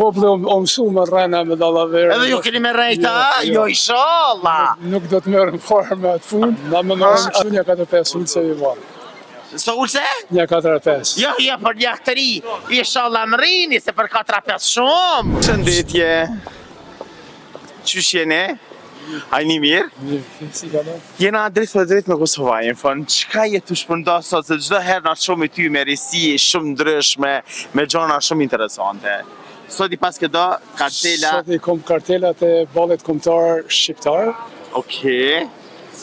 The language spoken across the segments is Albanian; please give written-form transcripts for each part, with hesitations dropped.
Populli o mësu me rrena me dallaverë. Edhe ju keni me rejta? Jo, inshallah. Nuk do të merrem fare me atë fund. Na mendojmë kështu një 4-5 ulse i varë. So ulse? Një 4-5. Jo, për një të ri. Inshallah më rini, se për 4-5 shumë. Shëndetje. Qysh jene? Ajni mirë? Si ka do? Jena drejt për drejt me Kosovajnë, fën, qka jetu shpërnda sot, se gjdo herë nga shumë i ty me risi shumë ndryshme, me gjona shumë interesante. Sot i pas këdo kartela... Sot i kom kartelat e ballet kombëtar shqiptar, Okej.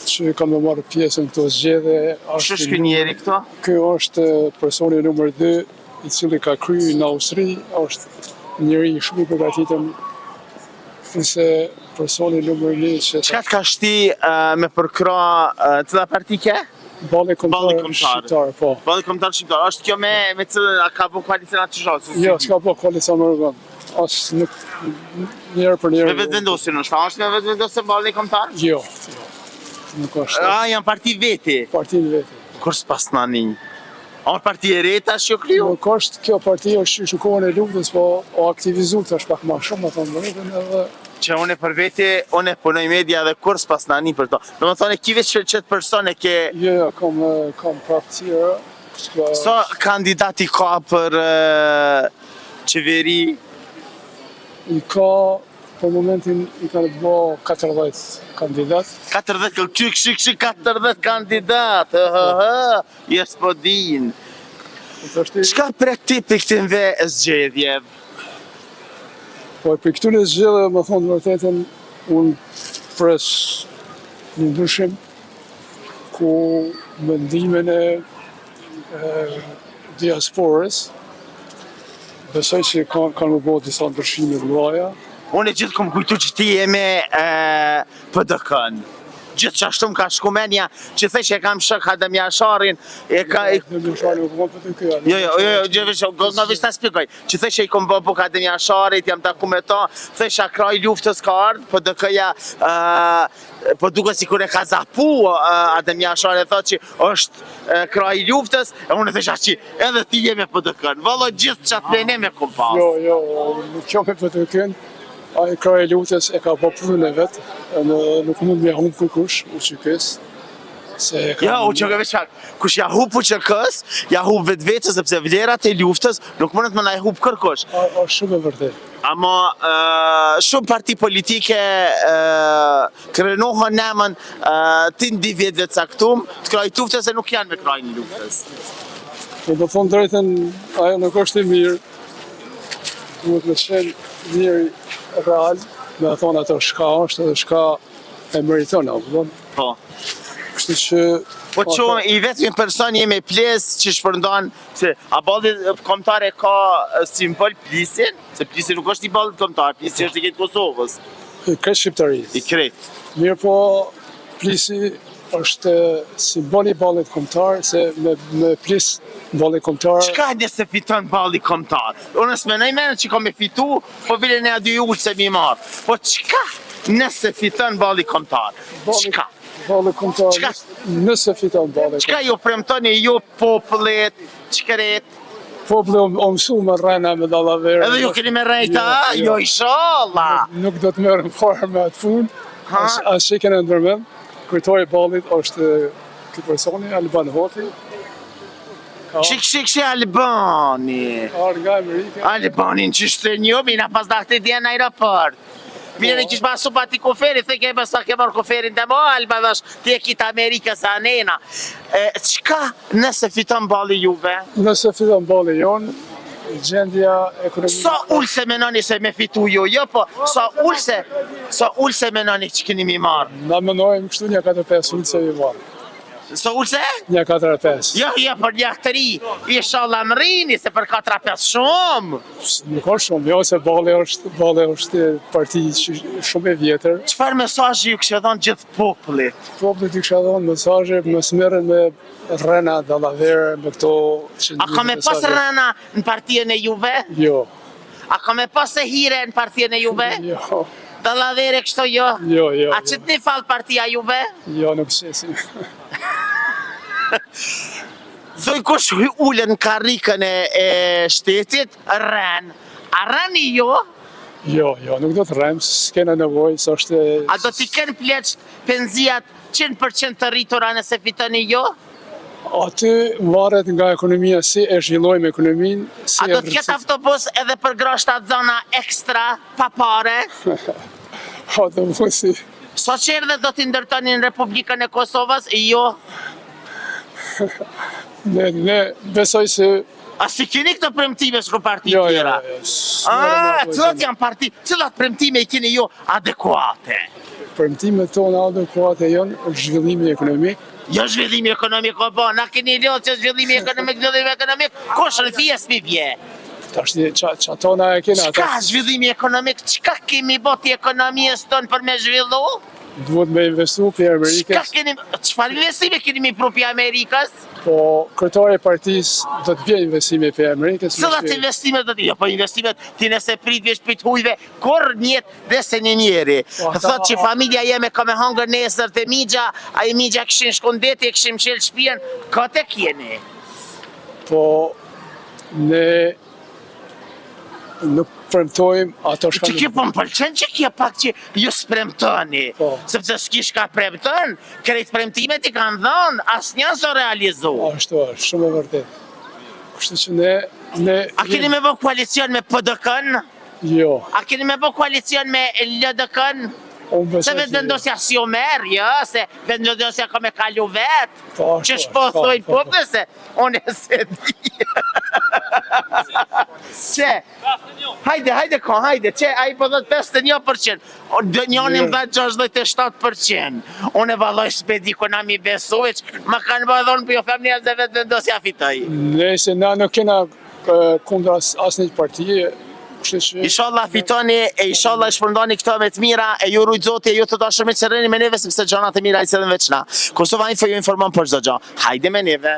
që kam me marrë pjesën këto zgjedhje. Që është ky njeri këto? Ky është personi numër 2, i cili ka kryer në Austri, është njeri shumë i përgatitëm, se personi numër 1 që... Qka të ka shti me përkra cila parti ke? Ballet kombëtar shqiptar, po. Ballet kombëtar shqiptar, është kjo me cilë a ka bu koalicion atë qësha? Jo, s'ka po koalicion më rëgën. Asë nuk njerë për njerë. Me vetë vendosin është, është me vetë vendosin ballet kombëtar? Jo, nuk është. Janë parti veti? Partin veti. Kërës pas në aninj? A është parti e reta që jo kriju? Nuk është, kjo parti është që kohën e luftës, po o aktivizu të është pak ma shumë, ato më rëgën edhe... Që une për veti, une punoj media dhe kurs pas në anin për to. Do më thone, kive qëtë persone ke... Jo, kam prapë tjera. So kandidati ka për qeveri? I ka, për momentin, i ka në bo 40 kandidat. 40, këshik 40 kandidat, jes po din. Qka për ti për këtinve e zgjedhje? Po për këtune zgjedhje, më thonë të vërtetën, unë pres një ndryshim, ku mendimin e diasporës, besoj që kanë më bëhë disa ndryshime të mëdha. Unë e gjithë kom kujtu që ti e me PDK-n. Gjithë që ashtu më ka shku menja, që the që e kam shok Adem Jasharin, e ka... Adem Jasharin u kom për të kjo. Nga vishë ta spikoj, që the që i kom bë buk Adem Jasharit, jam taku me ta, the që a kraj luftës ka ardhë, PDK-ja, po duke si kur e ka zapu Adem Jasharit, e thot që është kraj luftës, e unë e the që aqi, edhe ti jeme PDK-n, valla gjithë që atë plene me kom pas. Jo, nuk qo me PDK-n. A i kraj e luftës e ka po punën e vetë, nuk mund me humë kërkush, u qykës. Ja, u qykës veç kush ja hup u qykës, ja hup vetë vetë, sepse vlerat e luftës nuk mundet më na e hup kërkush. A shumë e vërtet. Ama shumë parti politike krenohën nemën të individve të caktum, të krajt luftës e nuk janë me krajnë luftës. Do thonë drejten, ajo nuk është e mirë, duhet me qenë njëri real, me thonë ato shka është dhe shka e meriton, apo? Po. Kështu që... Po që i vetëmin person jemi pjesë që shpërndan, se a ballit kombëtare ka simbol plisin, se plisin nuk është i ballit kombëtar, plisi është i këtë Kosovës. I kretë shqiptarisë. I kretë. Mirë po, plisi është simboli ballit kombëtar, se me plis ballit kombëtar... Qka nëse fiton ballit kombëtar? Unë s'menoj menë që ka me fitu, po bile ne a dy ullë se mi marë. Po qka nëse fiton ballit kombëtar? Qka? Ballit kombëtar, nëse fiton ballit kombëtar. Qka ju premtoni ju popullet, qkeret? Populli o mësu me rrena me dallaverë. Edhe ju keni me rejta? Jo, inshallah. Nuk do të merrem fare me atë fund, as që kene ndërmend. Kryetari i ballit është ky personi, Alban Hoti. Shik Albani. Arë nga Amerika. Albanin që shtë një, mina pas dakte dje në aeroport. Mire kish pasu pa ti koferi, the ke mësa ke marrë koferin të mo, Alba dhash, ti e kitë Amerika sa nena. Qka nëse fiton balli juve? Nëse fiton balli jonë, gjendja ekonomike... Sa ullse menoni se me fitu ju, jo po, sa ullse menoni që keni mi marrë? Na menojmë kështu një 4-5 ullse i marrë. Sa ullse? Një 4-5. Jo, për një të ri, inshallah më rini, se për 4-5 shumë. Nuk është shumë, jo se balli është parti shumë e vjetër. Qëfar mesazhi ju kështë dhënë gjithë popullit? Popullit ju kështë dhënë mesazhe, mos merren me rrena, dallaverë, me këto... A ka me pas rrena në partijen e juve? Jo. A ka me pas e hire në partijen e juve? Jo. Dallavere kështu jo? Jo. A që të një falë partia juve? Jo, nuk shesim. Dhoj kush ullën karikën e shtetit, rren. A rani ju? Jo, nuk do të rremë, s'kena nevojë, s'është... A do t'i kenë pleqt penzijat 100% të rritura nëse fitoni ju? Aty varet nga ekonomia, si e zhvillojmë ekonominë, si A do t'ket autobus edhe për grashtat zona ekstra, pa pare? Autobusi... So që erdhe do t'i ndërtoni në Republikën e Kosovës? Jo. Ne besoj se... A si keni këtë premtime shko parti Jo, tjera? Cilat janë parti, cilat premtime i keni ju adekuate? Premtimet tona adekuate janë zhvillimi ekonomik. Jo zhvillimi ekonomik, o bo, na keni ljotë që zhvillimi ekonomik, kush në fjes mi vje? Tash që tona e kena... Qka zhvillimi ekonomik, qka kemi boti ekonomijës tonë për me zhvillu? Duhet me investu për Amerikës. Qfar investime keni mi pru për Amerikës? Po, kryetari i partisë do të bje investime për Amerikës. Cilat investimet do të jo, po investimet ti nëse prit vesh për të hujve, kur njet dhe se një njeri. Thot që familja jeme ka me hangër nesër të migja, a i migja këshin shkondeti, këshin qelë shpijen, ka të kjeni? Po, ne nuk premtojmë ato shka... Që kjo po më pëlqen që kjo pak që ju s'premtoni, sepse s'kish ka premton, krejt premtimet i kanë dhënë, asë një s'o realizu. Ashtu është, shumë e vërtet. Kështu që ne... A keni me bo koalicion me PDK-n? Jo. A keni me bo koalicion me LDK-n? Se vendosja si o merë, jo, se vendosja ka me kalu vetë, që shpo thojnë popë se unë e se di. Që, hajde, që, a i po dhët 51%, njënim dhe 67%, unë e valoj shpedi ku na mi besuveq, ma kanë bëdhon për jo femnija dhe vetë vendosja fitoj. Nëse na nuk kena kundra asë një partije, Inshallah fitoni e inshallah shpërndani këto me të mira e ju rujt zoti e ju të dashur me qërreni me neve sepse gjanat e mira i cilën veç na. Kosova Info ju informon për çdo gjë. Hajde me neve.